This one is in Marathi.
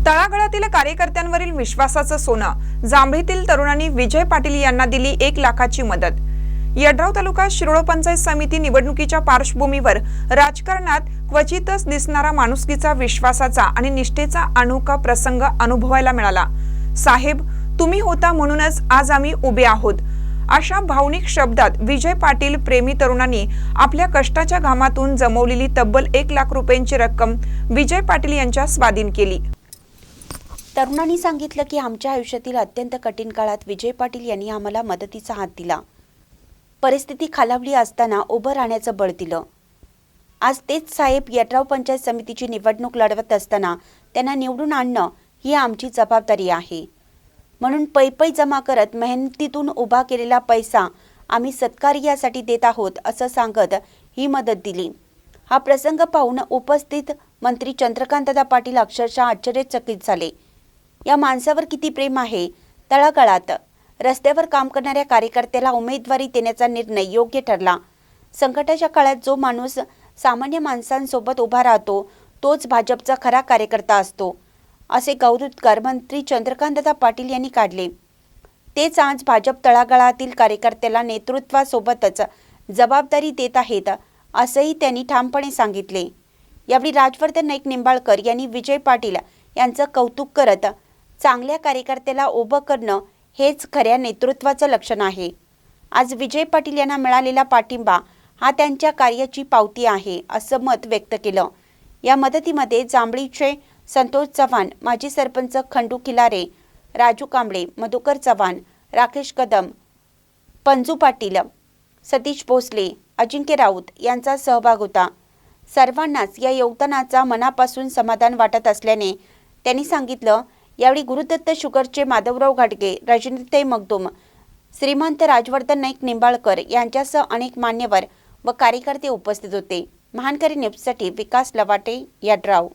तळागाळातील कार्यकर्त्यांवरील विश्वासाचं सोनं जांभळीतील तरुणांनी विजय पाटील यांना दिली 1 लाखाची मदत। यड्राव तालुका शिरोळ पंचायत समिती निवडणुकीच्या पार्श्वभूमीवर राजकारणात क्वचितच दिसणारा माणुसकीचा, विश्वासाचा आणि निष्ठेचा अनोखा प्रसंग अनुभवायला मिळाला। साहेब, तुम्ही होता म्हणूनच आज आम्ही उभे आहोत, अशा भावनिक शब्दात विजय पाटील प्रेमी तरुणांनी आपल्या कष्टाच्या घामातून जमवलेली तब्बल 1 लाख रुपयांची रक्कम विजय पाटील यांच्या स्वाधीन केली। तरुणांनी सांगितलं की आमच्या आयुष्यातील अत्यंत कठीण काळात विजय पाटील यांनी आम्हाला मदतीचा हात दिला। परिस्थिती खालावली असताना उभं राहण्याचं बळ दिलं। आज तेच साहेब यड्राव पंचायत समितीची निवडणूक लढवत असताना त्यांना निवडून आणणं ही आमची जबाबदारी आहे। म्हणून पै जमा करत मेहनतीतून उभा केलेला पैसा आम्ही सत्कार्यासाठी देत आहोत असं सांगत ही मदत दिली। हा प्रसंग पाहून उपस्थित मंत्री चंद्रकांतदादा पाटील अक्षरशः आश्चर्यचकित झाले। या माणसावर किती प्रेम आहे। तळागाळात रस्त्यावर काम करणाऱ्या कार्यकर्त्याला उमेदवारी देण्याचा निर्णय योग्य ठरला। संकटाच्या काळात जो माणूस सामान्य माणसांसोबत उभा राहतो तोच भाजपचा खरा कार्यकर्ता असतो, असे गौरवोद्गार मंत्री चंद्रकांतदादा पाटील यांनी काढले। तेच आज भाजप तळागाळातील कार्यकर्त्याला नेतृत्वासोबतच जबाबदारी देत आहेत, असंही त्यांनी ठामपणे सांगितले। यावेळी राजवर्धन नाईक निंबाळकर यांनी विजय पाटील यांचं कौतुक करत चांगल्या कार्यकर्त्याला उभं करणं हेच खऱ्या नेतृत्वाचं लक्षण आहे। आज विजय पाटील यांना मिळालेला पाठिंबा हा त्यांच्या कार्याची पावती आहे, असं मत व्यक्त केलं। या मदतीमध्ये जांभळीचे संतोष चव्हाण, माजी सरपंच खंडू खिलारे, राजू कांबळे, मधुकर चव्हाण, राकेश कदम, पंजू पाटील, सतीश भोसले, अजिंक्य राऊत यांचा सहभाग होता। सर्वांनाच या योगदानाचा मनापासून समाधान वाटत असल्याने त्यांनी सांगितलं। यावेळी गुरुदत्त शुगरचे माधवराव घाटगे, रजनीताई मगदूम, श्रीमंत राजवर्धन नाईक निंबाळकर यांच्यासह अनेक मान्यवर व कार्यकर्ते उपस्थित होते। महानकरी न्यूजसाठी विकास लवाटे, यड्राव।